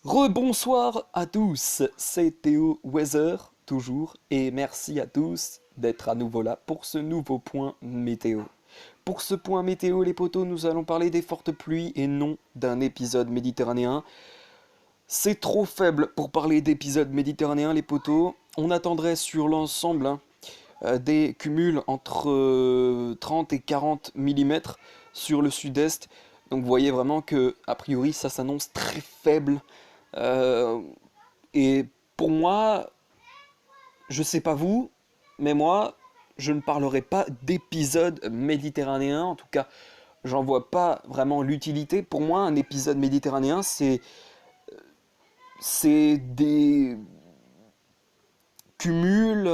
Rebonsoir à tous, c'est Théo Weather, toujours, et merci à tous d'être à nouveau là pour ce nouveau point météo. Pour ce point météo, les potos, nous allons parler des fortes pluies et non d'un épisode méditerranéen. C'est trop faible pour parler d'épisode méditerranéen, les potos. On attendrait sur l'ensemble des cumuls entre 30 et 40 mm sur le sud-est. Donc vous voyez vraiment que, a priori, ça s'annonce très faible. Euh, et pour moi, je sais pas vous, mais moi, je ne parlerai pas d'épisode méditerranéen. En tout cas, j'en vois pas vraiment l'utilité. Pour moi, un épisode méditerranéen, c'est des cumuls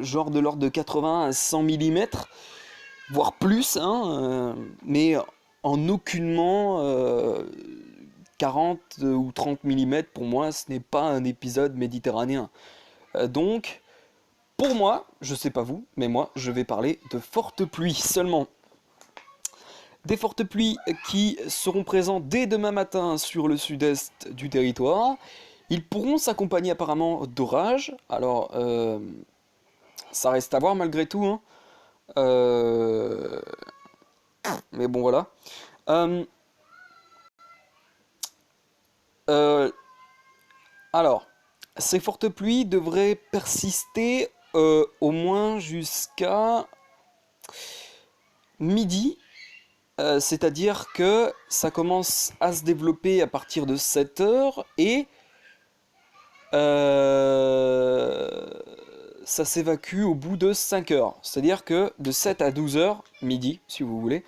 genre de l'ordre de 80 à 100 mm, voire plus, mais en aucunement 40 ou 30 mm. Pour moi, ce n'est pas un épisode méditerranéen. Donc, pour moi, je sais pas vous, mais moi, je vais parler de fortes pluies seulement. Des fortes pluies qui seront présentes dès demain matin sur le sud-est du territoire. Ils pourront s'accompagner apparemment d'orages. Alors, ça reste à voir malgré tout, hein. Euh, Mais bon, voilà. Euh, euh, alors, ces fortes pluies devraient persister au moins jusqu'à midi. C'est-à-dire que ça commence à se développer à partir de 7 heures et euh, ça s'évacue au bout de 5 heures. C'est-à-dire que de 7 à 12 heures, midi si vous voulez,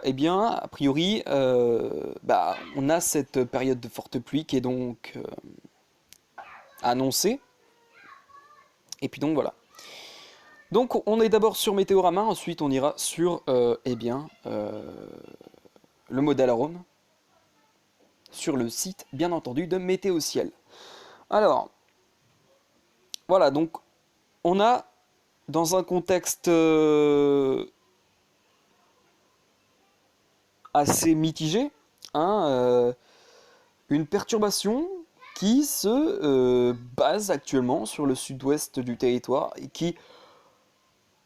eh bien, a priori, on a cette période de forte pluie qui est donc annoncée. Et puis donc voilà. Donc on est d'abord sur Météorama, ensuite on ira sur le modèle arôme, sur le site bien entendu de Météo Ciel. Alors, voilà, donc on a dans un contexte assez mitigé, une perturbation qui se base actuellement sur le sud-ouest du territoire et qui,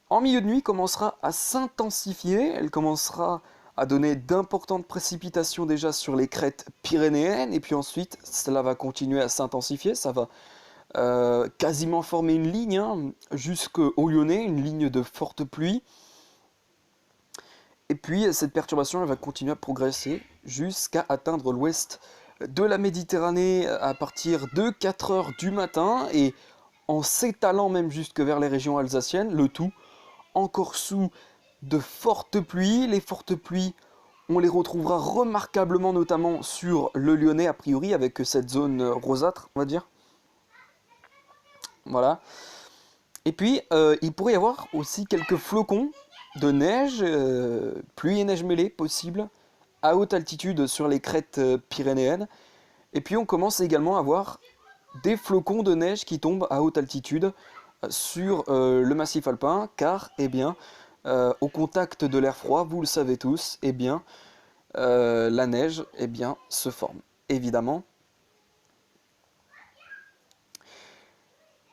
en milieu de nuit, commencera à s'intensifier. Elle commencera à donner d'importantes précipitations déjà sur les crêtes pyrénéennes et puis ensuite cela va continuer à s'intensifier, ça va quasiment former une ligne jusqu'au Lyonnais, une ligne de forte pluie. Et puis cette perturbation elle va continuer à progresser jusqu'à atteindre l'ouest de la Méditerranée à partir de 4 heures du matin et en s'étalant même jusque vers les régions alsaciennes, le tout encore sous de fortes pluies. Les fortes pluies, on les retrouvera remarquablement notamment sur le Lyonnais a priori avec cette zone rosâtre, on va dire. Voilà. Et puis, il pourrait y avoir aussi quelques flocons de neige, pluie et neige mêlée possible, à haute altitude sur les crêtes pyrénéennes. Et puis, on commence également à voir des flocons de neige qui tombent à haute altitude sur le massif alpin, car, au contact de l'air froid, vous le savez tous, la neige, se forme, évidemment.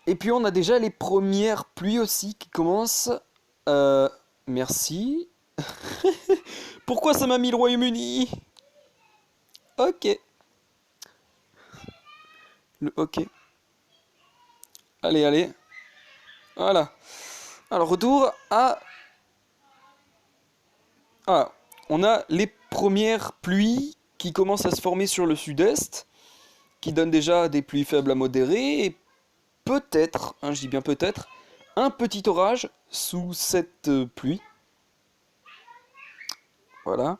Et puis on a déjà les premières pluies aussi qui commencent. Euh, Merci. Pourquoi ça m'a mis le Royaume-Uni? Ok. Ok. Allez, allez. Voilà. Alors retour à... Voilà. On a les premières pluies qui commencent à se former sur le sud-est, qui donnent déjà des pluies faibles à modérées, et peut-être, je dis bien peut-être, un petit orage sous cette pluie. Voilà.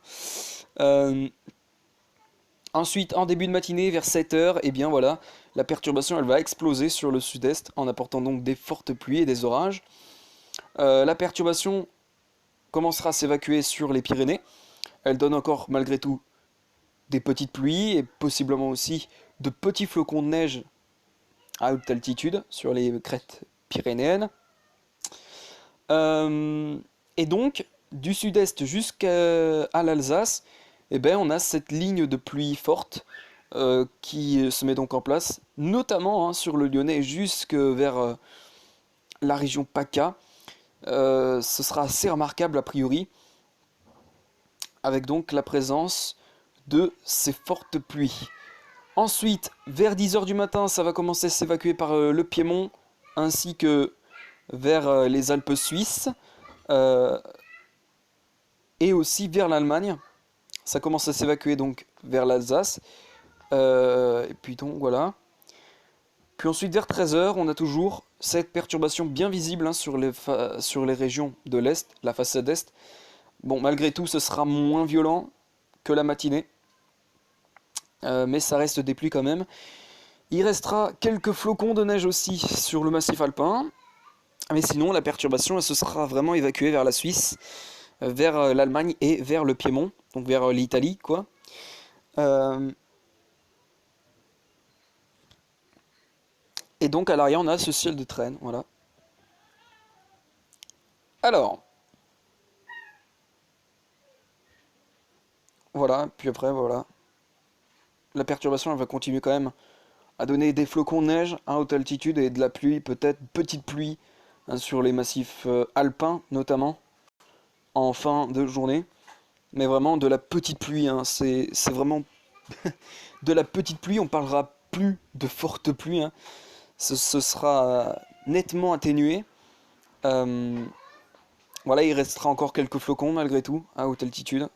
Euh, Ensuite, en début de matinée, vers 7 heures, voilà, la perturbation elle va exploser sur le sud-est en apportant donc des fortes pluies et des orages. La perturbation commencera à s'évacuer sur les Pyrénées. Elle donne encore malgré tout des petites pluies et possiblement aussi de petits flocons de neige à haute altitude sur les crêtes pyrénéennes. Et donc, du sud-est jusqu'à l'Alsace, on a cette ligne de pluie forte qui se met donc en place, notamment sur le Lyonnais jusque vers la région PACA. Ce sera assez remarquable a priori, avec donc la présence de ces fortes pluies. Ensuite, vers 10 heures du matin, ça va commencer à s'évacuer par le Piémont, ainsi que vers les Alpes suisses, euh, et aussi vers l'Allemagne. Ça commence à s'évacuer donc vers l'Alsace. Et puis donc voilà. Puis ensuite vers 13 heures, on a toujours cette perturbation bien visible sur les régions de l'Est, la façade Est. Bon, malgré tout, ce sera moins violent que la matinée. Mais ça reste des pluies quand même. Il restera quelques flocons de neige aussi sur le massif alpin. Mais sinon, la perturbation, elle se sera vraiment évacuée vers la Suisse, vers l'Allemagne et vers le Piémont, donc vers l'Italie, quoi. Euh, et donc à l'arrière, on a ce ciel de traîne, voilà. Alors, voilà, puis après, voilà. La perturbation, elle va continuer quand même à donner des flocons de neige à haute altitude et de la pluie, peut-être petite pluie sur les massifs alpins notamment, en fin de journée. Mais vraiment de la petite pluie, c'est vraiment de la petite pluie, on parlera plus de forte pluie, ce sera nettement atténué. Voilà, il restera encore quelques flocons malgré tout, à haute altitude.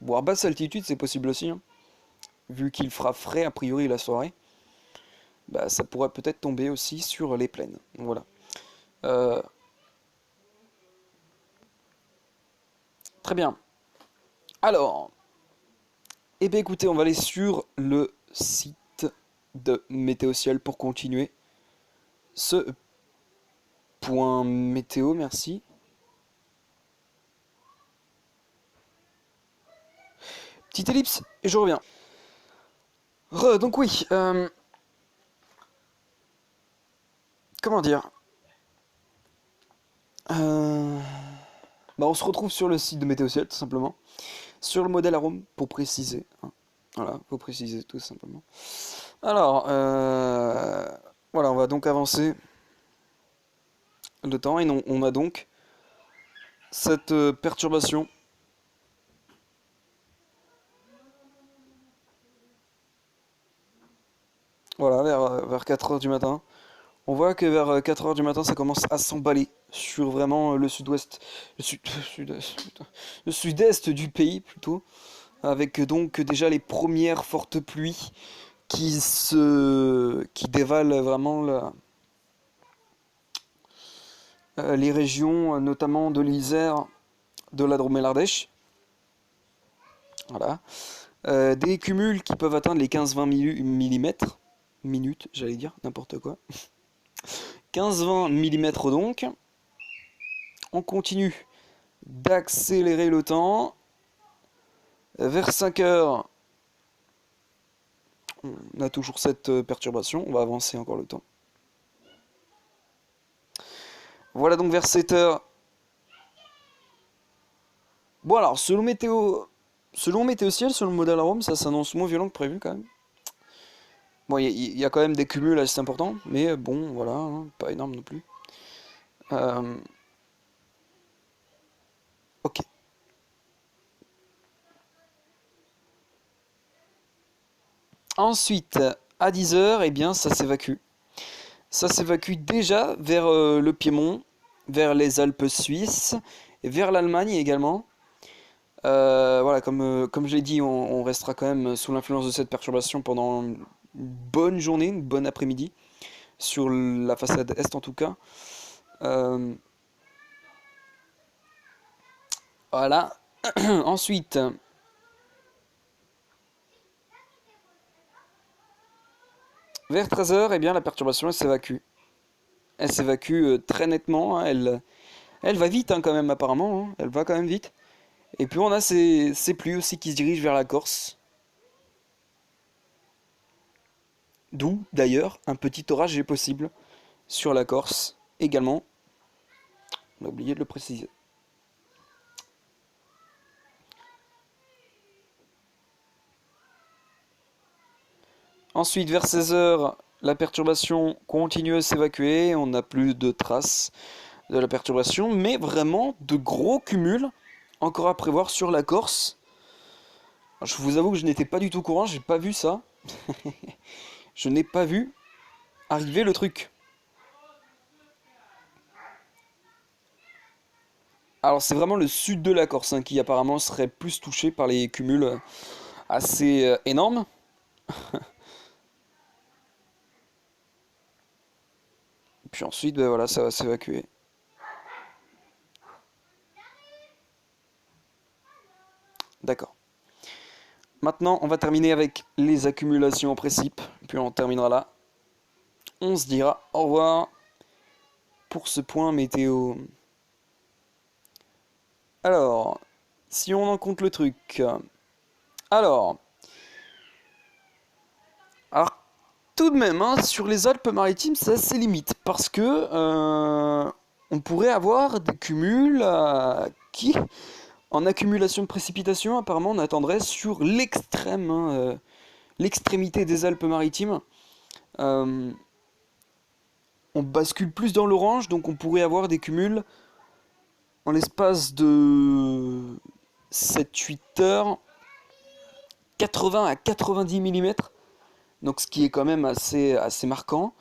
Bon, à basse altitude, c'est possible aussi, vu qu'il fera frais a priori la soirée. Bah, ça pourrait peut-être tomber aussi sur les plaines. Voilà. Euh, Très bien. Alors, eh bien écoutez, on va aller sur le site de Météo Ciel pour continuer ce point météo, merci. Petite ellipse, et je reviens. Donc oui, comment dire euh, Bah, on se retrouve sur le site de Météo Ciel, tout simplement. Sur le modèle arôme, pour préciser. Voilà, pour préciser tout simplement. Alors, voilà, on va donc avancer le temps, et on a donc cette perturbation. Voilà, vers 4 heures du matin. On voit que vers 4 heures du matin, ça commence à s'emballer sur vraiment le sud-ouest, le sud-est du pays plutôt, avec donc déjà les premières fortes pluies qui dévalent vraiment les régions, notamment de l'Isère, de la Drôme et l'Ardèche. Voilà. Des cumuls qui peuvent atteindre les 15-20 mm, minutes, j'allais dire, n'importe quoi. 15-20 mm donc. On continue d'accélérer le temps. Vers 5 heures, on a toujours cette perturbation. On va avancer encore le temps. Voilà donc vers 7 heures. Bon alors, selon Météo Ciel, selon le modèle arôme, ça s'annonce moins violent que prévu quand même. Bon, il y a quand même des cumuls assez importants, mais bon, voilà, pas énorme non plus. Euh, ok. Ensuite, à 10 heures, eh bien, ça s'évacue. Ça s'évacue déjà vers le Piémont, vers les Alpes suisses, et vers l'Allemagne également. Voilà, comme je l'ai dit, on restera quand même sous l'influence de cette perturbation pendant une bonne journée, une bonne après-midi, sur la façade est en tout cas. Euh, voilà. Ensuite, vers 13 heures, eh bien, la perturbation elle s'évacue. Elle s'évacue très nettement, elle va vite quand même apparemment, elle va quand même vite. Et puis on a ces pluies aussi qui se dirigent vers la Corse. D'où d'ailleurs un petit orage est possible sur la Corse également. On a oublié de le préciser. Ensuite, vers 16 heures, la perturbation continue à s'évacuer. On n'a plus de traces de la perturbation, mais vraiment de gros cumuls encore à prévoir sur la Corse. Je vous avoue que je n'étais pas du tout au courant, j'ai pas vu ça. Je n'ai pas vu arriver le truc. Alors c'est vraiment le sud de la Corse hein, qui apparemment serait plus touché par les cumuls assez énormes. Puis ensuite, ben voilà, ça va s'évacuer. D'accord. Maintenant, on va terminer avec les accumulations en précipe, puis on terminera là. On se dira au revoir pour ce point météo. Alors, si on en compte le truc. Alors, alors tout de même, hein, sur les Alpes-Maritimes, c'est assez limite, parce que on pourrait avoir des cumuls qui, en accumulation de précipitations, apparemment on attendrait sur l'extrême, hein, l'extrémité des Alpes-Maritimes. On bascule plus dans l'orange, donc on pourrait avoir des cumuls en l'espace de 7-8 heures, 80 à 90 mm, donc ce qui est quand même assez marquant,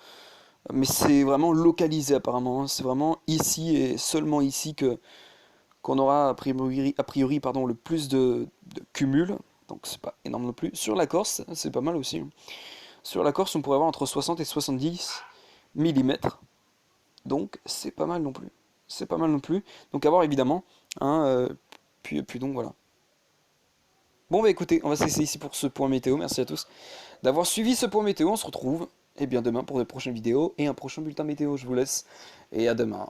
mais c'est vraiment localisé apparemment, hein. C'est vraiment ici et seulement ici qu'on aura a priori pardon, le plus de cumuls, donc c'est pas énorme non plus. Sur la Corse, c'est pas mal aussi, hein. Sur la Corse, on pourrait avoir entre 60 et 70 mm, donc c'est pas mal non plus. C'est pas mal non plus. Donc à voir évidemment, hein, puis donc voilà. Bon bah écoutez, on va se laisser ici pour ce point météo. Merci à tous d'avoir suivi ce point météo. On se retrouve bien demain pour de prochaines vidéos et un prochain bulletin météo. Je vous laisse et à demain.